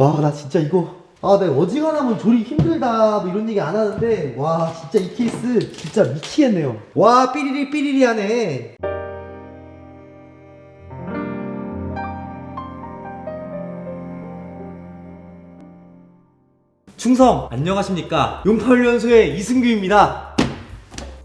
와, 나 진짜 이거 내가 어지간하면 조립 힘들다 뭐 이런 얘기 안 하는데 와 진짜 이 케이스 진짜 미치겠네요. 와 삐리리 삐리리 하네. 충성 안녕하십니까, 용팔훈련소의 이승규입니다.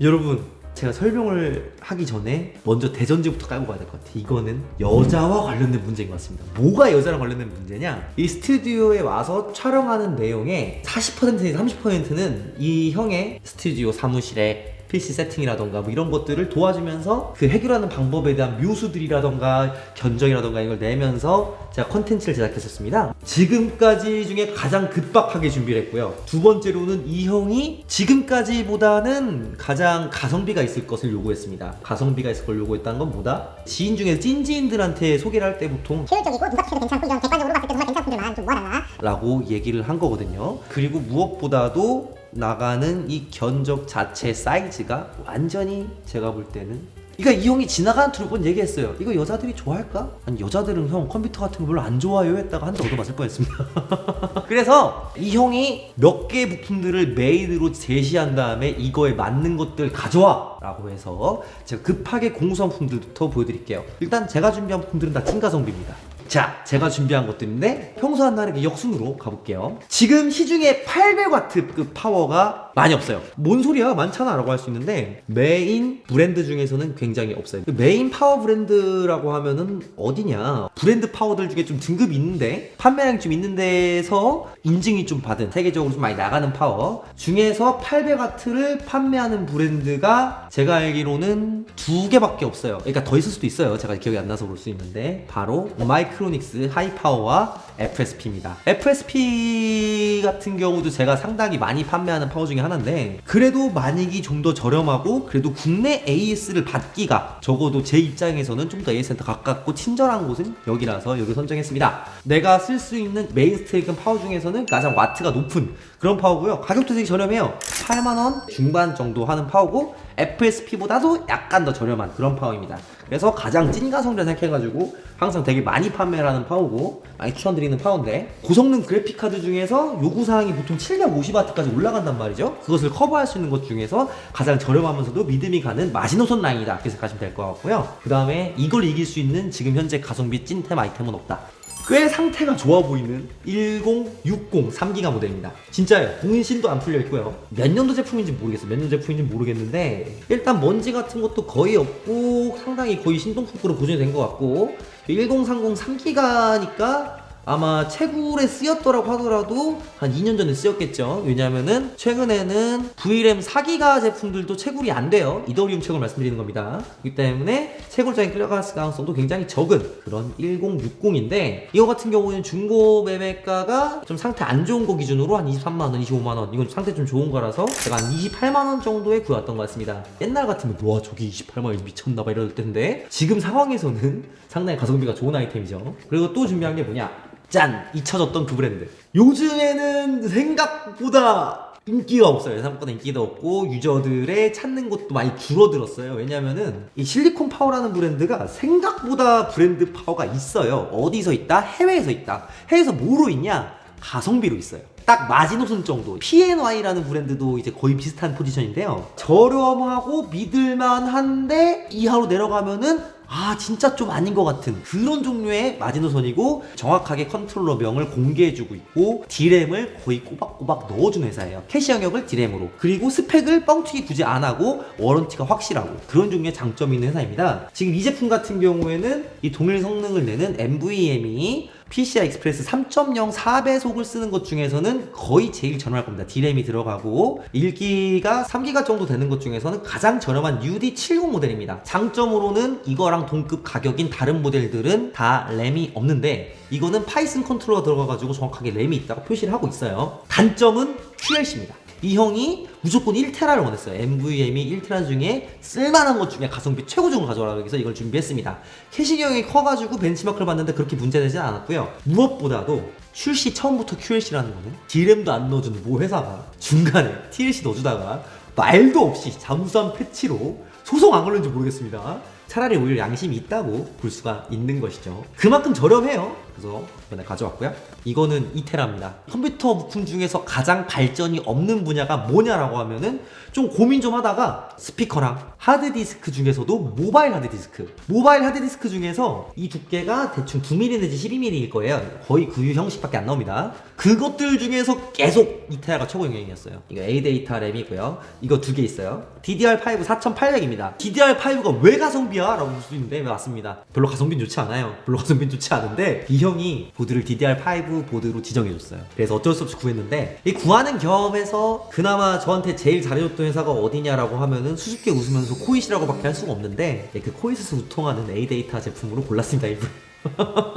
여러분, 제가 설명을 하기 전에 먼저 대전제부터 깔고 가야 될 것 같아요. 이거는 여자와 관련된 문제인 것 같습니다. 뭐가 여자랑 관련된 문제냐, 이 스튜디오에 와서 촬영하는 내용의 40%에서 30%는 이 형의 스튜디오 사무실에 PC 세팅이라던가 뭐 이런 것들을 도와주면서 그 해결하는 방법에 대한 묘수들이라던가 견적이라던가 이걸 내면서 제가 컨텐츠를 제작했었습니다. 지금까지 중에 가장 급박하게 준비를 했고요. 두 번째로는 이 형이 지금까지보다는 가장 가성비가 있을 것을 요구했습니다. 가성비가 있을 걸 요구했다는 건 뭐다? 지인 중에 찐지인들한테 소개를 할 때 보통 효율적이고 누가 시켜도 괜찮고 이런 객관적으로 봤을 때 정말 괜찮은 분들만 좀 모아달라 라고 얘기를 한 거거든요. 그리고 무엇보다도 나가는 이 견적 자체 사이즈가 완전히 제가 볼 때는, 그러니까 이 형이 지나가는 투로 번 얘기했어요. 이거 여자들이 좋아할까? 아니 여자들은 형 컴퓨터 같은 거 별로 안 좋아해요 했다가 한 대 얻어맞을 뻔했습니다. 그래서 이 형이 몇 개의 부품들을 메인으로 제시한 다음에 이거에 맞는 것들 가져와 라고 해서 제가 급하게 공수한 부품들부터 보여드릴게요. 일단 제가 준비한 부품들은 다 찐가성비입니다. 자, 제가 준비한 것들인데 평소와 다르게 역순으로 가볼게요. 지금 시중에 800W급 파워가 많이 없어요. 뭔 소리야, 많잖아 라고 할 수 있는데 메인 브랜드 중에서는 굉장히 없어요. 메인 파워 브랜드라고 하면은 어디냐, 브랜드 파워들 중에 좀 등급이 있는데 판매량이 좀 있는 데서 인증이 좀 받은, 세계적으로 좀 많이 나가는 파워 중에서 800W를 판매하는 브랜드가 제가 알기로는 2개밖에 없어요. 그러니까 더 있을 수도 있어요. 제가 기억이 안 나서 볼 수 있는데 바로 마이크로닉스 하이파워와 FSP입니다. FSP 같은 경우도 제가 상당히 많이 판매하는 파워 중에 하나인데 그래도 만익이 좀 더 저렴하고 그래도 국내 AS를 받기가 적어도 제 입장에서는 좀 더 AS센터 가깝고 친절한 곳은 여기라서 여기 선정했습니다. 내가 쓸 수 있는 메인스테이션 파워 중에서는 가장 와트가 높은 그런 파워고요. 가격도 되게 저렴해요. 8만원 중반 정도 하는 파워고 FSP보다도 약간 더 저렴한 그런 파워입니다. 그래서 가장 찐가성비라 생각해가지고 항상 되게 많이 판매를 하는 파워고 많이 추천드리는 파워인데, 고성능 그래픽카드 중에서 요구사항이 보통 750W까지 올라간단 말이죠. 그것을 커버할 수 있는 것 중에서 가장 저렴하면서도 믿음이 가는 마지노선 라인이다 이렇게 생각하시면 될 것 같고요. 그 다음에 이걸 이길 수 있는 지금 현재 가성비 찐템 아이템은 없다. 꽤 상태가 좋아 보이는 1060 3기가 모델입니다. 진짜요. 공인실도 안 풀려 있고요. 몇 년도 제품인지 모르겠어요. 몇 년 제품인지 모르겠는데 일단 먼지 같은 것도 거의 없고 상당히 거의 신동품으로 보존이 된 것 같고, 1030 3기가니까 아마 채굴에 쓰였더라고 하더라도 한 2년 전에 쓰였겠죠. 왜냐면은 최근에는 VRAM 4기가 제품들도 채굴이 안 돼요. 이더리움 채굴 말씀드리는 겁니다. 그렇기 때문에 채굴장에 끌려갔을 가능성도 굉장히 적은 그런 1060인데 이거 같은 경우에는 중고 매매가가 좀 상태 안 좋은 거 기준으로 한 23만원, 25만원, 이건 상태 좀 좋은 거라서 제가 한 28만원 정도에 구해왔던 것 같습니다. 옛날 같으면 와 저기 28만원 미쳤나봐 이럴 텐데 지금 상황에서는 상당히 가성비가 좋은 아이템이죠. 그리고 또 준비한 게 뭐냐, 짠! 잊혀졌던 그 브랜드. 요즘에는 생각보다 인기가 없어요. 생각보다 인기가 없고 유저들의 찾는 곳도 많이 줄어들었어요. 왜냐면은 이 실리콘 파워라는 브랜드가 생각보다 브랜드 파워가 있어요. 어디서 있다? 해외에서 있다. 해외에서 뭐로 있냐? 가성비로 있어요. 딱 마지노선 정도. PNY라는 브랜드도 이제 거의 비슷한 포지션인데요. 저렴하고 믿을만한데 이하로 내려가면은 진짜 좀 아닌 것 같은 그런 종류의 마지노선이고, 정확하게 컨트롤러명을 공개해주고 있고 D램을 거의 꼬박꼬박 넣어준 회사예요. 캐시 영역을 D램으로, 그리고 스펙을 뻥튀기 굳이 안 하고 워런티가 확실하고 그런 종류의 장점이 있는 회사입니다. 지금 이 제품 같은 경우에는 이 동일 성능을 내는 NVMe PCI Express 3.0 4배속을 쓰는 것 중에서는 거의 제일 저렴할 겁니다. D램이 들어가고 1기가 3기가 정도 되는 것 중에서는 가장 저렴한 UD70 모델입니다. 장점으로는 이거랑 동급 가격인 다른 모델들은 다 램이 없는데 이거는 파이썬 컨트롤러가 들어가가지고 정확하게 램이 있다고 표시를 하고 있어요. 단점은 QLC입니다. 이 형이 무조건 1테라를 원했어요. NVMe 1테라 중에 쓸만한 것 중에 가성비 최고점을 가져오라고 해서 이걸 준비했습니다. 캐시경이 커가지고 벤치마크를 봤는데 그렇게 문제되진 않았고요. 무엇보다도 출시 처음부터 QLC라는 거는 D램도 안 넣어주는 모 회사가 중간에 TLC 넣어주다가 말도 없이 잠수함 패치로 소송 안 걸렸는지 모르겠습니다. 차라리 오히려 양심이 있다고 볼 수가 있는 것이죠. 그만큼 저렴해요. 그래서 이번에 가져왔고요. 이거는 이테라입니다. 컴퓨터 부품 중에서 가장 발전이 없는 분야가 뭐냐라고 하면은 좀 고민 좀 하다가 스피커랑 하드디스크 중에서도 모바일 하드디스크 중에서 이 두께가 대충 9mm 내지 12mm일 거예요. 거의 그 형식밖에 안 나옵니다. 그것들 중에서 계속 이테라가 최고 영역이었어요. 이거 ADATA 램이고요. 이거 두 개 있어요. DDR5 4800입니다. DDR5가 왜 가성비야? 라고 볼 수 있는데 맞습니다. 별로 가성비는 좋지 않아요. 좋지 않은데 이 형이 보드를 DDR5 보드로 지정해줬어요. 그래서 어쩔 수 없이 구했는데 이 구하는 겸해서 그나마 저한테 제일 잘해줬던 회사가 어디냐라고 하면은 수줍게 웃으면서 코잇이라고 밖에 할 수가 없는데 그 코잇에서 유통하는 ADATA 제품으로 골랐습니다. 일부러.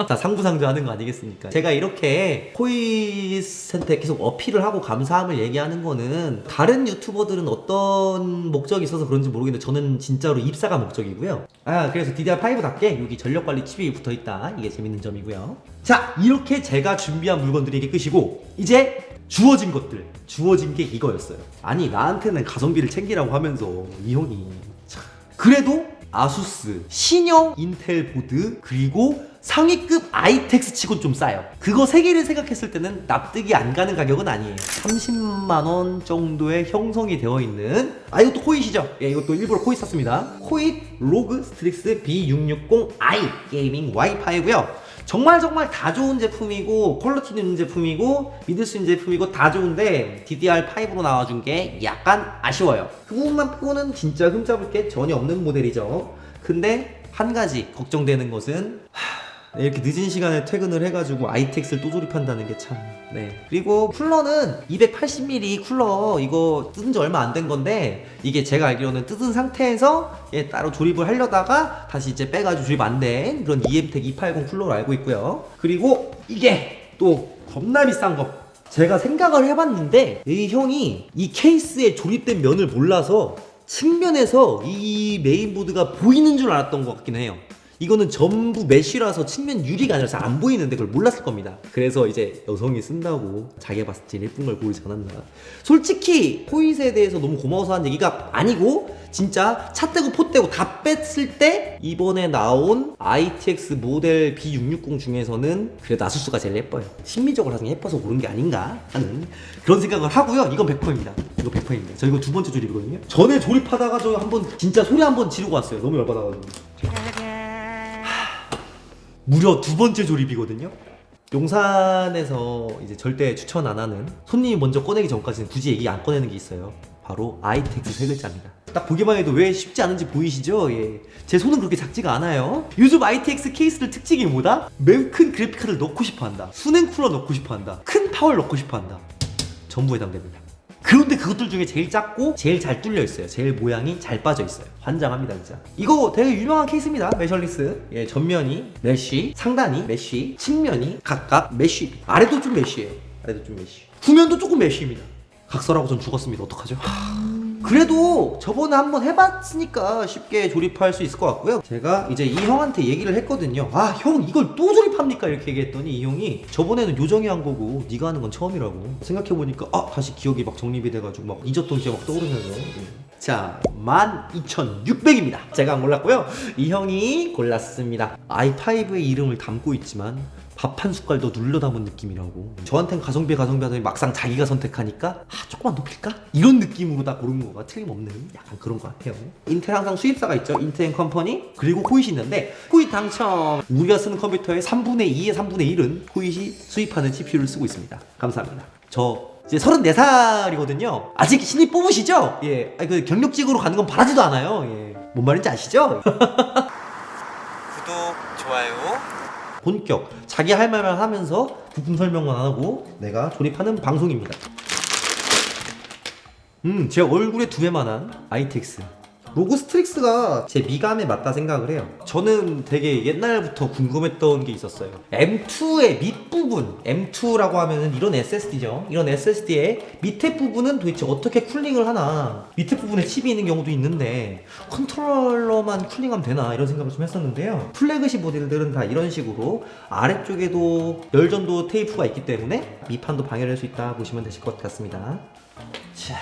다 상부상조 하는 거 아니겠습니까? 제가 이렇게 코잇한테 계속 어필을 하고 감사함을 얘기하는 거는 다른 유튜버들은 어떤 목적이 있어서 그런지 모르겠는데 저는 진짜로 입사가 목적이고요. 그래서 DDR5답게 여기 전력관리 칩이 붙어있다. 이게 재밌는 점이고요. 자, 이렇게 제가 준비한 물건들이 이게 끝이고 이제 주어진 게 이거였어요. 아니 나한테는 가성비를 챙기라고 하면서 이 형이 참. 그래도 아수스 신형 인텔 보드 그리고 상위급 아이텍스 치곤 좀 싸요. 그거 3개를 생각했을 때는 납득이 안 가는 가격은 아니에요. 30만원 정도의 형성이 되어 있는 이것도 코잇이죠. 이것도 일부러 코잇 샀습니다. 코잇 로그 스트릭스 B660i 게이밍 와이파이고요. 정말 다 좋은 제품이고 퀄리티 있는 제품이고 믿을 수 있는 제품이고 다 좋은데 DDR5로 나와준 게 약간 아쉬워요. 그 부분만 빼고는 진짜 흠잡을 게 전혀 없는 모델이죠. 근데 한 가지 걱정되는 것은 이렇게 늦은 시간에 퇴근을 해가지고 아이텍스를 또 조립한다는 게 참. 그리고 쿨러는 280mm 쿨러 이거 뜯은 지 얼마 안 된 건데 이게 제가 알기로는 뜯은 상태에서 따로 조립을 하려다가 다시 이제 빼가지고 조립 안 된 그런 EMTEC 280 쿨러로 알고 있고요. 그리고 이게 또 겁나 비싼 거. 제가 생각을 해봤는데 이 형이 이 케이스에 조립된 면을 몰라서 측면에서 이 메인보드가 보이는 줄 알았던 것 같긴 해요. 이거는 전부 메쉬라서 측면 유리가 아니라서 안 보이는데 그걸 몰랐을 겁니다. 그래서 이제 여성이 쓴다고 자기가 봤을 때 예쁜 걸 고르지 않았나. 솔직히 코잇에 대해서 너무 고마워서 하는 얘기가 아니고 진짜 차 떼고 포 떼고 다 뺐을 때 이번에 나온 ITX 모델 B660 중에서는 그래도 아수스가 제일 예뻐요. 심미적으로 나중에 예뻐서 고른 게 아닌가 하는 그런 생각을 하고요. 이건 100%입니다. 이거 100%입니다. 저 이거 두 번째 조립이거든요. 전에 조립하다가 저 한번 진짜 소리 한번 지르고 왔어요. 너무 열받아가지고. 무려 두 번째 조립이거든요. 용산에서 이제 절대 추천 안 하는 손님이 먼저 꺼내기 전까지는 굳이 얘기 안 꺼내는 게 있어요. 바로 아이텍스 세 글자입니다. 딱 보기만 해도 왜 쉽지 않은지 보이시죠? 제 손은 그렇게 작지가 않아요. 요즘 ITX 케이스들 특징이 뭐다? 매우 큰 그래픽카드를 넣고 싶어 한다. 수냉 쿨러 넣고 싶어 한다. 큰 파워를 넣고 싶어 한다. 전부 해당됩니다. 그런데 그것들 중에 제일 작고 제일 잘 뚫려 있어요. 제일 모양이 잘 빠져 있어요. 환장합니다 진짜. 이거 되게 유명한 케이스입니다. 메셜리스. 전면이 메쉬, 상단이 메쉬, 측면이 각각 메쉬. 아래도 좀 메쉬예요. 후면도 조금 메쉬입니다. 각설하고 전 죽었습니다. 어떡하죠? 그래도 저번에 한번 해봤으니까 쉽게 조립할 수 있을 것 같고요. 제가 이제 이 형한테 얘기를 했거든요. 형 이걸 또 조립합니까? 이렇게 얘기했더니 이 형이 저번에는 요정이 한 거고 네가 하는 건 처음이라고. 생각해보니까 다시 기억이 막 정립이 돼가지고 막 잊었던 기억 막 떠오르면서. 자, 12,600입니다. 제가 안 골랐고요. 이 형이 골랐습니다. i5의 이름을 담고 있지만 밥 한 숟갈 더 눌러 담은 느낌이라고. 저한텐 가성비 하더니 막상 자기가 선택하니까 조금만 높일까? 이런 느낌으로 다 고른 거가 틀림없는 약간 그런 것 같아요. 인텔 항상 수입사가 있죠. 인텔 컴퍼니 그리고 코잇이 있는데 코잇 당첨. 우리가 쓰는 컴퓨터의 3분의 2의 3분의 1은 코잇이 수입하는 CPU를 쓰고 있습니다. 감사합니다. 저 이제 34살이거든요. 아직 신입 뽑으시죠? 그 경력직으로 가는 건 바라지도 않아요. 뭔 말인지 아시죠? 구독, 좋아요. 본격 자기 할 말만 하면서 부품 설명만 하고 내가 조립하는 방송입니다. 제 얼굴에 2배만한 ITX 로그 스트릭스가 제 미감에 맞다 생각을 해요. 저는 되게 옛날부터 궁금했던 게 있었어요. M2의 밑부분, M2라고 하면은 이런 SSD죠. 이런 SSD의 밑에 부분은 도대체 어떻게 쿨링을 하나. 밑에 부분에 칩이 있는 경우도 있는데 컨트롤러만 쿨링하면 되나 이런 생각을 좀 했었는데요. 플래그십 모델들은 다 이런 식으로 아래쪽에도 열전도 테이프가 있기 때문에 밑판도 방해를 할 수 있다 보시면 되실 것 같습니다. 자,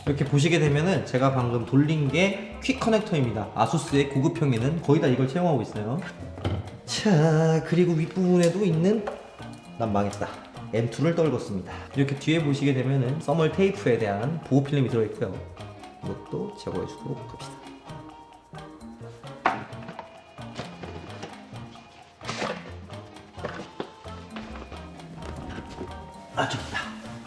이렇게 보시게 되면은 제가 방금 돌린 게 퀵 커넥터입니다. 아수스의 고급형에는 거의 다 이걸 채용하고 있어요. 자, 그리고 윗부분에도 있는, 난 망했다, M2를 떨궜습니다. 이렇게 뒤에 보시게 되면은 써멀 테이프에 대한 보호 필름이 들어있고요. 이것도 제거해 주도록 합시다. 좋다.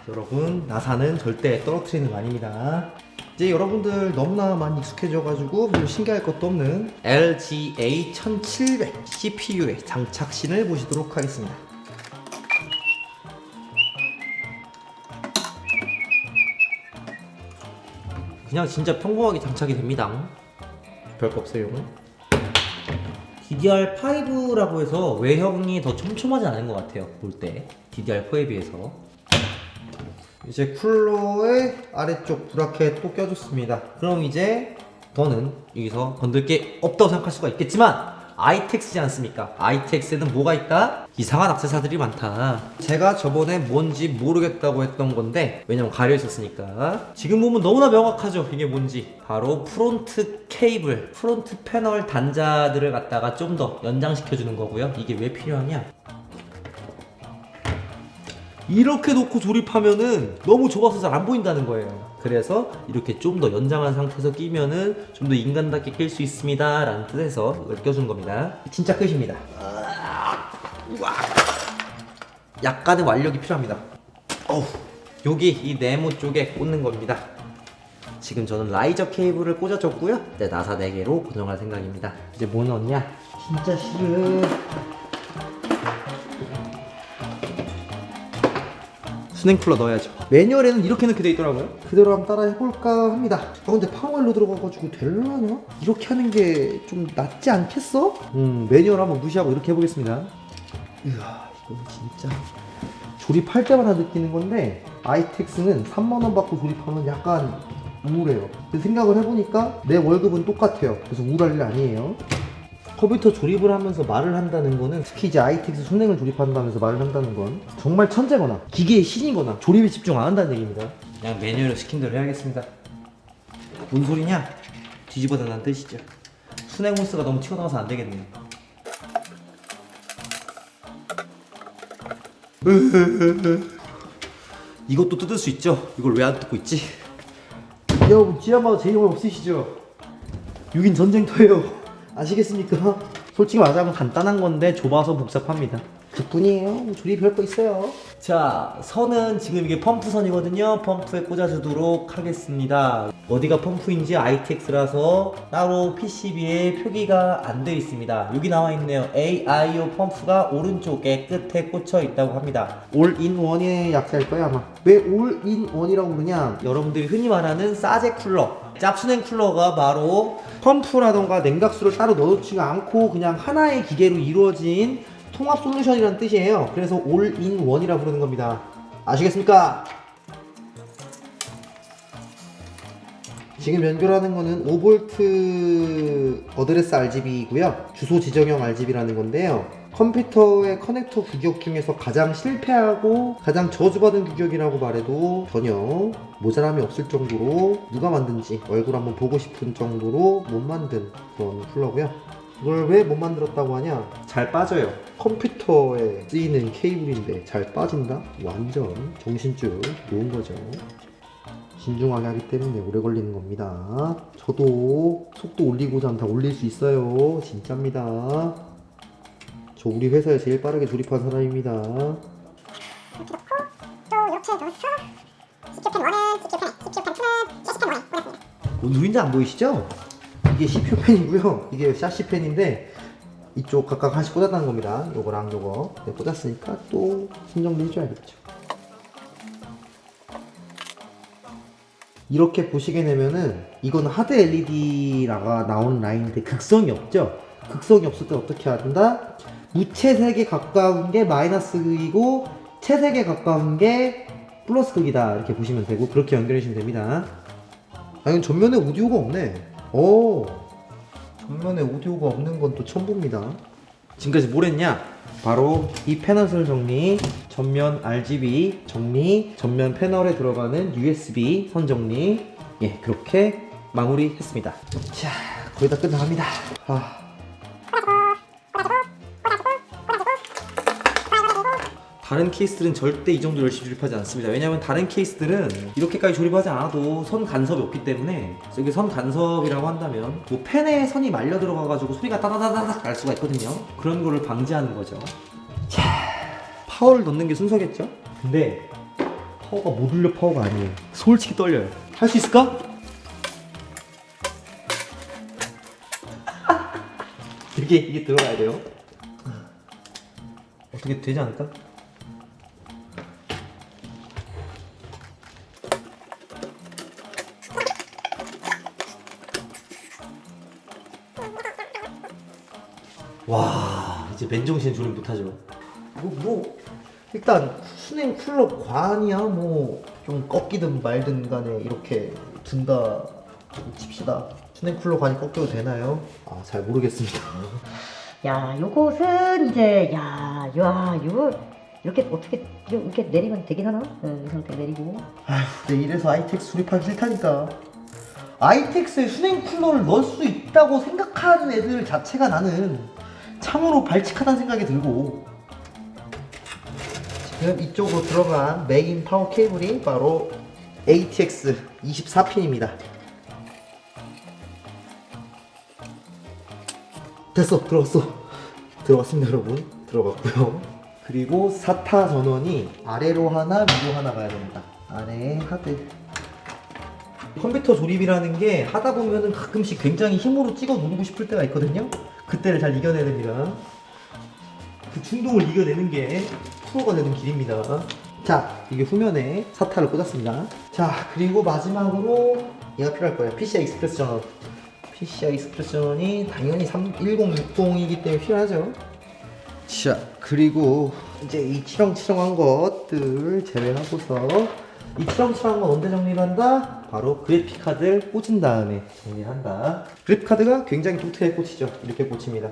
여러분, 나사는 절대 떨어뜨리는 거 아닙니다. 이제 여러분들 너무나 많이 익숙해져가지고 별 신기할 것도 없는 LGA 1700 CPU의 장착신을 보시도록 하겠습니다. 그냥 진짜 평범하게 장착이 됩니다. 별거 없어요. DDR5라고 해서 외형이 더 촘촘하지 않은 것 같아요, 볼 때. DDR4에 비해서. 이제 쿨러의 아래쪽 브라켓 또 껴줬습니다. 그럼 이제 더는 여기서 건들 게 없다고 생각할 수가 있겠지만 ITX지 않습니까? ITX에는 뭐가 있다? 이상한 액세서리들이 많다. 제가 저번에 뭔지 모르겠다고 했던 건데, 왜냐면 가려 있었으니까. 지금 보면 너무나 명확하죠, 이게 뭔지. 바로 프론트 케이블, 프론트 패널 단자들을 갖다가 좀 더 연장시켜 주는 거고요. 이게 왜 필요하냐? 이렇게 놓고 조립하면은 너무 좁아서 잘 안 보인다는 거예요. 그래서 이렇게 좀 더 연장한 상태에서 끼면은 좀 더 인간답게 낄 수 있습니다 라는 뜻에서 이걸 껴준 겁니다. 진짜 끝입니다. 약간의 완력이 필요합니다. 여기 이 네모 쪽에 꽂는 겁니다. 지금 저는 라이저 케이블을 꽂아줬고요. 이제 나사 4개로 고정할 생각입니다. 이제 뭐 넣냐? 진짜 싫어. 수냉 쿨러 넣어야죠. 매뉴얼에는 이렇게 넣게 돼 있더라고요. 그대로 한번 따라 해볼까 합니다. 근데 파워일로 들어가가지고 될라나? 이렇게 하는 게 좀 낫지 않겠어? 매뉴얼 한번 무시하고 이렇게 해보겠습니다. 이야, 이거 진짜 조립할 때마다 느끼는 건데, ITX는 3만원 받고 조립하면 약간 우울해요. 생각을 해보니까 내 월급은 똑같아요. 그래서 우울할 일 아니에요. 컴퓨터 조립을 하면서 말을 한다는 거는, 특히 이제 ITX 순행을 조립한다면서 말을 한다는 건 정말 천재거나 기계의 신이거나 조립에 집중 안 한다는 얘기입니다. 그냥 매뉴얼로 시킨 대로 해야겠습니다. 뭔 소리냐? 뒤집어 달라는 뜻이죠. 순행 호스가 너무 튀어나와서 안 되겠네요. 이것도 뜯을 수 있죠? 이걸 왜 안 뜯고 있지? 여러분, 지하마다 제이용 없으시죠? 6인 전쟁터예요. 아시겠습니까? 솔직히 말하자면 간단한 건데 좁아서 복잡합니다. 그뿐이에요. 조립 별거 있어요. 자, 선은 지금 이게 펌프선이거든요. 펌프에 꽂아주도록 하겠습니다. 어디가 펌프인지 ITX라서 따로 PCB에 표기가 안 되어 있습니다. 여기 나와 있네요. AIO 펌프가 오른쪽에 끝에 꽂혀 있다고 합니다. 올인원의 약자일 거야 아마. 왜 올인원이라고 부르냐? 여러분들이 흔히 말하는 사제 쿨러, 짭수냉 쿨러가 바로 펌프라던가 냉각수를 따로 넣어놓지가 않고 그냥 하나의 기계로 이루어진 통합 솔루션이라는 뜻이에요. 그래서 올인원이라 부르는 겁니다. 아시겠습니까? 지금 연결하는 거는 5V 어드레스 RGB이고요. 주소 지정형 RGB라는 건데요. 컴퓨터의 커넥터 규격 중에서 가장 실패하고 가장 저주받은 규격이라고 말해도 전혀 모자람이 없을 정도로, 누가 만든지 얼굴 한번 보고 싶은 정도로 못 만든 그런 쿨러고요. 이걸 왜 못 만들었다고 하냐? 잘 빠져요. 컴퓨터에 쓰이는 케이블인데 잘 빠진다? 완전 정신줄 놓은 거죠. 신중하게 하기 때문에 오래 걸리는 겁니다. 저도 속도 올리고자 하면 다 올릴 수 있어요. 진짜입니다. 저 우리 회사에 제일 빠르게 조립한 사람입니다. 이렇게 넣고 또 이렇게 넣어서 CPU펜 1은 CPU펜 2는 CPU펜 1에 꽂았습니다. 뭔 소린지 안 보이시죠? 이게 CPU 펜이고요. 이게 샤시 펜인데 이쪽 각각 하나씩 꽂았다는 겁니다. 요거랑 요거. 네, 꽂았으니까 또 순정도 해줘야겠죠. 이렇게 보시게 되면은 이건 하드 LED가 나오는 라인인데 극성이 없죠? 극성이 없을 때 어떻게 한다? 무채색에 가까운 게 마이너스 극이고 채색에 가까운 게 플러스 극이다, 이렇게 보시면 되고 그렇게 연결해 주시면 됩니다. 아, 이건 전면에 오디오가 없네. 전면에 오디오가 없는 건 또 처음 봅니다. 지금까지 뭘 했냐? 바로 이 패널 정리, 전면 RGB 정리, 전면 패널에 들어가는 USB 선 정리, 예, 그렇게 마무리했습니다. 자, 거의 다 끝나갑니다. 다른 케이스들은 절대 이 정도 열심히 조립하지 않습니다. 왜냐하면 다른 케이스들은 이렇게까지 조립하지 않아도 선 간섭이 없기 때문에, 여기 선 간섭이라고 한다면 뭐 팬에 선이 말려 들어가가지고 소리가 따다다다닥 날 수가 있거든요. 그런 거를 방지하는 거죠. 자, 파워를 넣는 게 순서겠죠? 근데 파워가 못 울려 파워가 아니에요. 솔직히 떨려요. 할 수 있을까? 이게 들어가야 돼요. 어떻게 되지 않을까? 와, 이제 맨정신 조립 못하죠. 일단 수냉 쿨러 관이야 뭐 좀 꺾이든 말든 간에 이렇게 둔다 칩시다. 수냉 쿨러 관이 꺾여도 되나요? 잘 모르겠습니다. 야, 요것은 이제 요거 이렇게 어떻게 이렇게 내리면 되긴 하나? 이 상태 내리고. 내 이래서 아이텍스 조립하기 싫다니까. 아이텍스에 수냉 쿨러를 넣을 수 있다고 생각하는 애들 자체가 나는 참으로 발칙하다는 생각이 들고, 지금 이쪽으로 들어간 메인 파워 케이블이 바로 ATX 24핀입니다. 됐어, 들어갔습니다 여러분. 들어갔고요. 그리고 SATA 전원이 아래로 하나 위로 하나 가야 됩니다. 아래에 하드. 컴퓨터 조립이라는 게 하다 보면은 가끔씩 굉장히 힘으로 찍어 누르고 싶을 때가 있거든요. 그때를 잘 이겨내야 됩니다. 그 충동을 이겨내는 게 프로가 되는 길입니다. 자, 이게 후면에 SATA를 꽂았습니다. 자, 그리고 마지막으로 얘가 필요할 거예요. PCI 익스프레스 전원. PCI 익스프레스 전원이 당연히 1060이기 때문에 필요하죠. 자, 그리고 이제 이 치렁치렁한 것들 제외하고서, 이 치렁치렁한 건 언제 정리를 한다? 바로 그래픽카드를 꽂은 다음에 정리를 한다. 그래픽카드가 굉장히 독특하게 꽂히죠. 이렇게 꽂힙니다.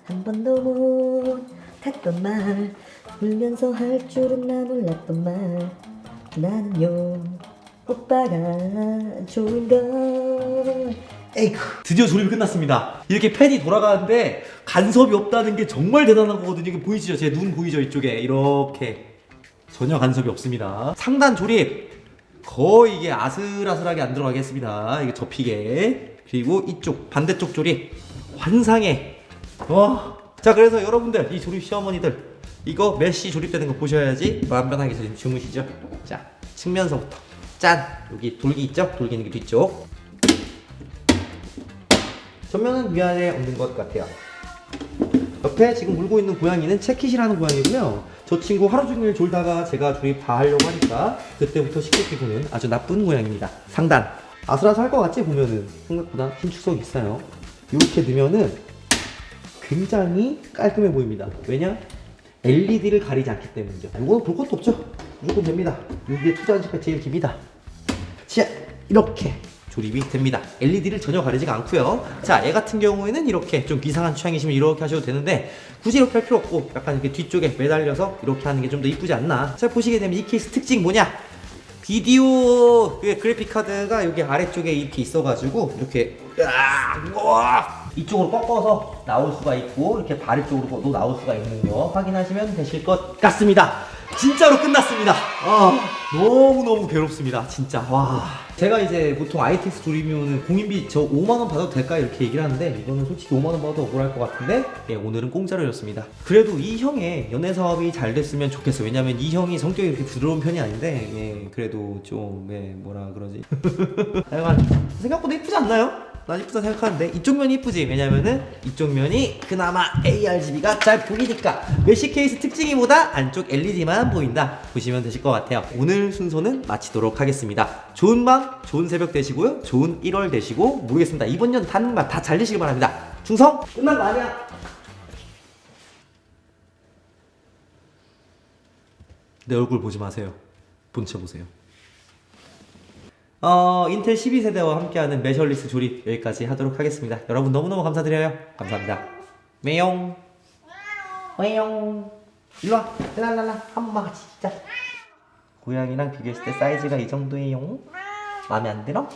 한 번도 못했던 말 울면서 할 줄은 나 몰랐던 말 나는요 오빠가 좋은 걸. 에이크, 드디어 조립이 끝났습니다. 이렇게 팬이 돌아가는데 간섭이 없다는 게 정말 대단한 거거든요. 이게 보이시죠? 제 눈 보이죠? 이쪽에 이렇게 전혀 간섭이 없습니다. 상단 조립 거의 이게 아슬아슬하게 안 들어가겠습니다. 이게 접히게. 그리고 이쪽 반대쪽 조립 환상의. 자, 그래서 여러분들 이 조립 시어머니들 이거 메쉬 조립되는 거 보셔야지 마음 편하게 주무시죠. 자, 측면서부터 짠! 여기 돌기 있죠? 돌기 있는 게 뒤쪽. 전면은 위아래 없는 것 같아요. 옆에 지금 물고 있는 고양이는 채킷이라는 고양이고요. 저 친구 하루 종일 졸다가 제가 조립 다 하려고 하니까 그때부터 시끄럽게 보는 아주 나쁜 고양이입니다. 상단 아슬아슬할 것 같지? 보면은 생각보다 신축성이 있어요. 이렇게 넣으면은 굉장히 깔끔해 보입니다. 왜냐? LED를 가리지 않기 때문이죠. 이거는 볼 것도 없죠. 무조건 됩니다. 여기에 투자한 지가 제일 깁니다. 자, 이렇게 조립이 됩니다. LED를 전혀 가리지가 않고요. 자, 얘 같은 경우에는 이렇게 좀 이상한 취향이시면 이렇게 하셔도 되는데 굳이 이렇게 할 필요 없고 약간 이렇게 뒤쪽에 매달려서 이렇게 하는 게 좀 더 이쁘지 않나. 자, 보시게 되면 이 케이스 특징 뭐냐? 비디오 그래픽 카드가 여기 아래쪽에 이렇게 있어가지고 이렇게 이쪽으로 꺾어서 나올 수가 있고 이렇게 바리 쪽으로도 나올 수가 있는 거 확인하시면 되실 것 같습니다. 진짜로 끝났습니다. 너무너무 괴롭습니다. 진짜. 와. 제가 이제 보통 ITX 조립이면은 공인비 저 5만원 받아도 될까? 이렇게 얘기를 하는데 이거는 솔직히 5만원 받아도 억울할 것 같은데 예, 오늘은 공짜로 였습니다. 그래도 이 형의 연애 사업이 잘 됐으면 좋겠어요. 왜냐면 이 형이 성격이 그렇게 부드러운 편이 아닌데 예, 그래도 좀 뭐라 그러지? 약간 생각보다 이쁘지 않나요? 난 이쁘다 생각하는데 이쪽 면이 이쁘지. 왜냐면은 이쪽 면이 그나마 ARGB가 잘 보이니까. 메쉬 케이스 특징이 뭐다? 안쪽 LED만 보인다. 보시면 되실 것 같아요. 오늘 순서는 마치도록 하겠습니다. 좋은 밤, 좋은 새벽 되시고요. 좋은 1월 되시고 모르겠습니다. 이번 년 단만 다 잘 되시길 바랍니다. 충성! 끝난 거 아니야? 내 얼굴 보지 마세요. 본체 보세요. 인텔 12세대와 함께하는 매셜리스 조립 여기까지 하도록 하겠습니다. 여러분 너무너무 감사드려요. 감사합니다. 왜용? 왜용? 일로와. 랄랄라. 한 번만 같이 진짜. 고양이랑 비교했을 때 사이즈가 이 정도예요. 마음에 안 들어?